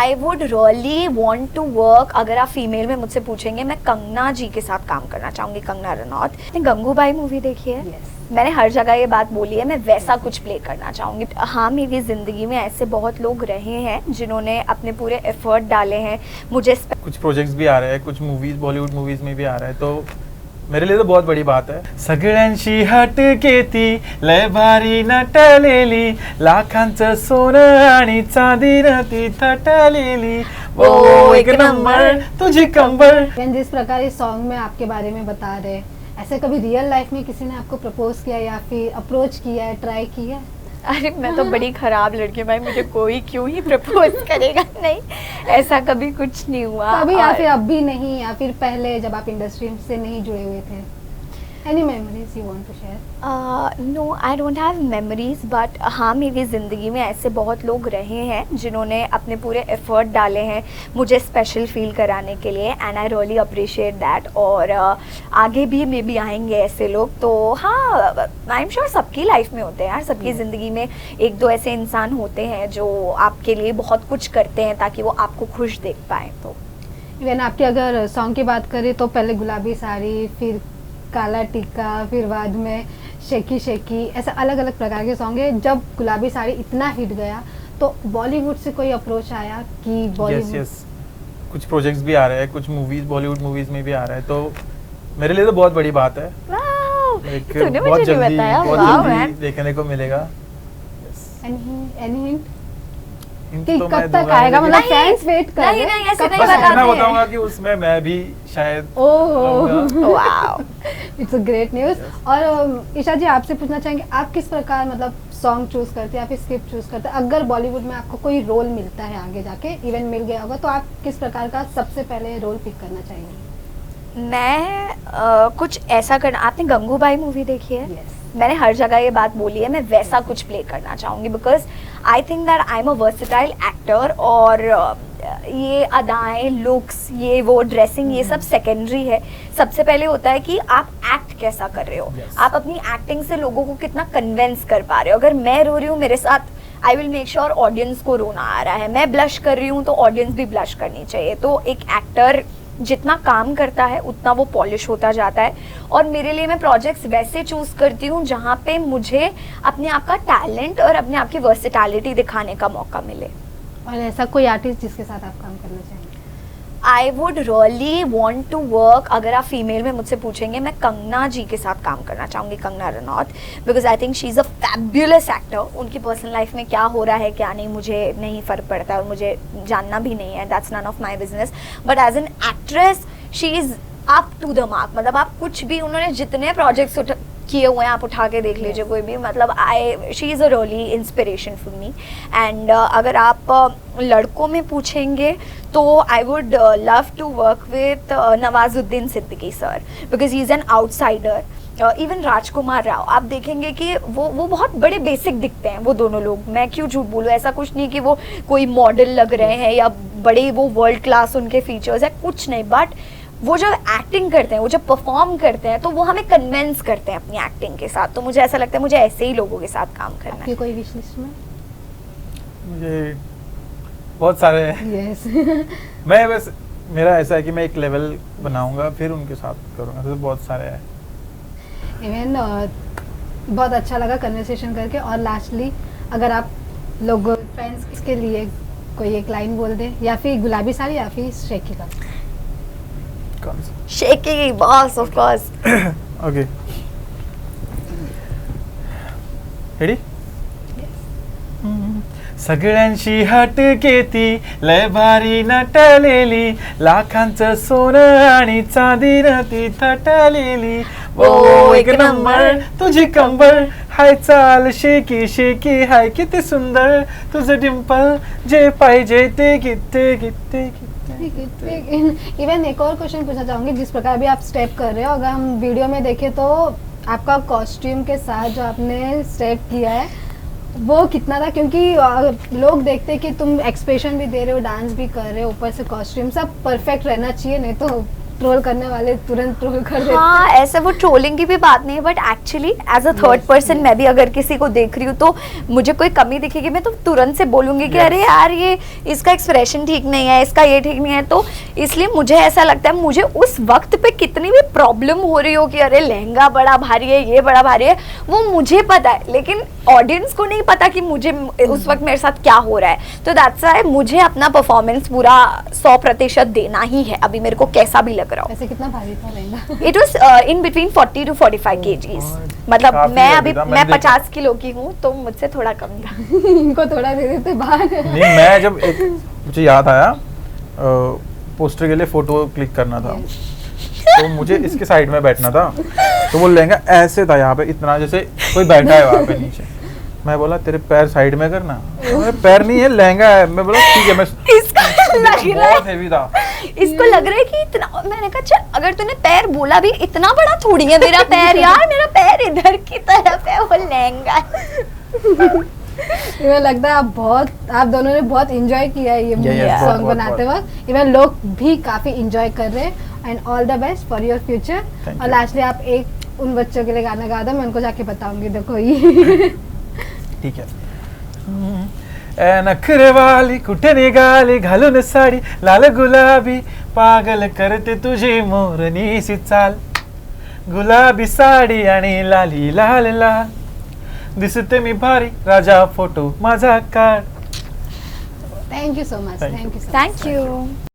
I would really want to work, अगर आप female में मुझसे पूछेंगे, मैं कंगना जी के साथ काम करना चाहूँगी, कंगना रनौत। आपने गंगूबाई मूवी देखी है? मैंने हर जगह ये बात बोली है, मैं वैसा कुछ प्ले करना चाहूँगी। हाँ, मेरी ज़िंदगी में ऐसे बहुत लोग रहे हैं जिन्होंने अपने पूरे एफर्ट डाले हैं। मुझे कुछ प्रोजेक्ट्स भी आ रहे हैं, कुछ मूवीज बॉलीवुड मूवीज में भी आ रहा है, तो मेरे लिए तो बहुत बड़ी बात है। सगळ्यांशी हटके ती लय भारी नटलेली, लाखांचं सोनं आणि चांदीनं ती थटलेली, ओ एक नंबर तुझी कंबर। जिस प्रकार इस सॉन्ग में आपके बारे में बता रहे, ऐसे कभी रियल लाइफ में किसी ने आपको प्रपोज किया या फिर अप्रोच किया है, ट्राई किया है? अरे मैं तो बड़ी खराब लड़की हूँ भाई, मुझे कोई क्यों ही प्रपोज करेगा। नहीं, ऐसा कभी कुछ नहीं हुआ। अभी या फिर अब भी नहीं, या फिर पहले जब आप इंडस्ट्री से नहीं जुड़े हुए थे? Any memories you want to share? No, I don't have memories, but हाँ, मेरी ज़िंदगी में ऐसे बहुत लोग रहे हैं जिन्होंने अपने पूरे एफर्ट डाले हैं मुझे स्पेशल फील कराने के लिए, and I really appreciate that. और आगे भी मे बी आएंगे ऐसे लोग, तो हाँ, आई एम श्योर सबकी लाइफ में होते हैं यार, सबकी ज़िंदगी में एक दो ऐसे इंसान होते हैं जो आपके लिए बहुत कुछ करते हैं ताकि वो आपको खुश देख पाएँ। तो इवन आपकी अगर सॉन्ग की बात करें तो पहले गुलाबी साड़ी, फिर काला टिक्का, फिर बाद में शेकी शेकी, ऐसे अलग अलग प्रकार के सॉन्ग है। जब गुलाबी साड़ी इतना हिट गया तो बॉलीवुड से कोई अप्रोच आया कि बॉलीवुड? यस, कुछ प्रोजेक्ट्स भी आ रहे हैं, कुछ मूवीज बॉलीवुड मूवीज में भी आ रहा है, तो मेरे लिए तो बहुत बड़ी बात है। तूने मुझे नहीं बताया। बहुत जल्दी देखने को मिलेगा। Any hint? कि कब तक आएगा, मतलब फैंस वेट कर रहे हैं? नहीं, ऐसे नहीं बस इतना बताते। बताऊंगा कि उसमें मैं भी शायद wow, it's a great news. और ईशा जी, आपसे पूछना चाहेंगे, आप किस प्रकार मतलब सॉन्ग चूज करते हैं या फिर स्क्रिप्ट चूज करते हैं? अगर बॉलीवुड में आपको कोई रोल मिलता है आगे जाके, इवन मिल गया होगा, तो आप किस प्रकार का सबसे पहले रोल पिक करना चाहेंगे? मैं कुछ ऐसा करना। आपने गंगूबाई मूवी देखी है? Yes. मैंने हर जगह ये बात बोली है, मैं वैसा कुछ प्ले करना चाहूँगी, because I think that I am a versatile actor. और ये अदाएं, लुक्स, ये वो ड्रेसिंग, ये सब सेकेंडरी है। सबसे पहले होता है कि आप एक्ट कैसा कर रहे हो। Yes. आप अपनी एक्टिंग से लोगों को कितना कन्विंस कर पा रहे हो। अगर मैं रो रही हूँ, मेरे साथ I will make sure audience को रोना आ रहा है। मैं ब्लश कर रही हूँ तो ऑडियंस भी ब्लश करनी चाहिए। तो एक एक्टर जितना काम करता है उतना वो पॉलिश होता जाता है। और मेरे लिए मैं प्रोजेक्ट्स वैसे चूज करती हूँ जहाँ पे मुझे अपने आप का टैलेंट और अपने आप की वर्सेटैलिटी दिखाने का मौका मिले। और ऐसा कोई आर्टिस्ट जिसके साथ आप काम करना चाहेंगे? I would really want to work, अगर आप फीमेल में मुझसे पूछेंगे, मैं कंगना जी के साथ काम करना चाहूँगी, Kangana Ranaut, because I think she is a fabulous actor. उनकी पर्सनल लाइफ में क्या हो रहा है क्या नहीं मुझे नहीं फ़र्क पड़ता और मुझे जानना भी नहीं है, that's none of my business. But as an actress she is up to the mark. मतलब आप कुछ भी, उन्होंने जितने प्रोजेक्ट्स किए हुए हैं आप उठा के देख लीजिए कोई भी, मतलब she is a really inspiration for me. And अगर आप लड़कों में पूछेंगे तो I would love to work with Nawazuddin Siddiqui sir, because he is an outsider. Even Rajkummar Rao, आप देखेंगे कि वो बहुत बड़े बेसिक दिखते हैं वो दोनों लोग। मैं क्यों झूठ बोलूँ, ऐसा कुछ नहीं कि वो कोई मॉडल लग रहे हैं या बड़े वो वर्ल्ड क्लास उनके फीचर्स है, कुछ नहीं। बट वो जब एक्टिंग करते हैं, वो जब परफॉर्म करते हैं, तो वो हमें कन्विंस करते हैं अपनी एक्टिंग के साथ। तो मुझे ऐसा लगता है मुझे ऐसे ही लोगों के साथ काम करना है। आपकी कोई विश लिस्ट में? मुझे बहुत सारे हैं। यस। मैं बस, मेरा ऐसा है कि मैं एक लेवल बनाऊंगा फिर उनके साथ करूंगा, तो बहुत सारे हैं। इवन बहुत अच्छा लगा कन्वर्सेशन करके। और लास्टली, अगर आप लोग फ्रेंड्स के लिए कोई एक लाइन बोल दें, या फिर गुलाबी साड़ी या फिर शेकी का? कौन सा? Shaky boss, of course. Okay, ready? सगळ्यांशी हटके ती लय भारी नटलेली, लाखांचं सोनं आणि चांदीनं ती थटलेली, ओ एक नंबर तुझी कंबर, हाय चाल शेकी शेकी, हाय किती सुंदर तुझं डिंपल, जे पाहिजे ते किती किती किती। इवन एक और क्वेश्चन पूछना चाहूंगी, जिस प्रकार भी आप स्टेप कर रहे हो, अगर हम वीडियो में देखें तो आपका कॉस्ट्यूम के साथ जो आपने स्टेप किया है वो कितना था? क्योंकि लोग देखते हैं कि तुम एक्सप्रेशन भी दे रहे हो, डांस भी कर रहे हो, ऊपर से कॉस्ट्यूम, सब परफेक्ट रहना चाहिए, नहीं तो ट्रोल करने वाले तुरंत ट्रोल कर देते हाँ, ऐसे वो ट्रोलिंग की भी बात नहीं है, but actually as a third person मैं भी अगर किसी को देख रही हूँ तो मुझे कोई कमी दिखेगी मैं तो तुरंत से बोलूंगी कि Yes. अरे यार ये इसका एक्सप्रेशन ठीक नहीं है, इसका ये ठीक नहीं है। तो इसलिए मुझे ऐसा लगता है मुझे उस वक्त पे कितनी भी प्रॉब्लम हो रही हो कि अरे लहंगा बड़ा भारी है, ये बड़ा भारी है, वो मुझे पता है, लेकिन ऑडियंस को नहीं पता कि मुझे उस वक्त मेरे साथ क्या हो रहा है। तो दैट्स व्हाई मुझे अपना परफॉर्मेंस पूरा 100% देना ही है, अभी मेरे को कैसा भी लग रहा हो। ऐसे कितना भारी था lehenga? It was in between 40 to 45 kgs। मतलब काफी मैं heavy अभी था, मैं मैंने देखा। 50 किलो की हूँ तो मुझसे थोड़ा कम था। इनको थोड़ा दे देते बाहर। नहीं, मैं जब एक मुझे याद आया पोस्टर के लिए फोटो क्लिक करना था, तो मुझे इसके साइड में बैठना था, तो वो लहंगा ऐसे था यहाँ पे इतना, जैसे कोई बैठा है वहाँ पे नीचे। मैं बोला तेरे पैर साइड में करना, अरे पैर नहीं है लहंगा है। मैं बोला ठीक है। मैं इसको लग रहा बहुत है, हेवी था। इसको लग रहा है कि इतना, मैंने कहा चल अगर तूने पैर बोला भी, इतना बड़ा थोड़ी है मेरा पैर यार, मेरा पैर इधर की तरफ है, वो लहंगा है। इवन लगता है आप दोनों ने बहुत एंजॉय किया है ये yes, सॉन्ग बहुत, बनाते बहुत। वक्त। इवन लोग भी काफी एंजॉय कर रहे हैं, and all the best for your future. Thank और you. लास्टली आप एक उन बच्चों के लिए गाना गा दो, मैं उनको जाके बताऊंगी देखो ये। ठीक है। ए नखरे वाली कुठे निघाली घालून साडी लाल गुलाबी, पागल करते तुझी मोरनीची चाल, गुलाबी साडी आणि लाली लाल लाल, दिसते मी भारी राजा फोटो माझा काढ। Thank you so much. Thank you. Thank you so much. Thank you.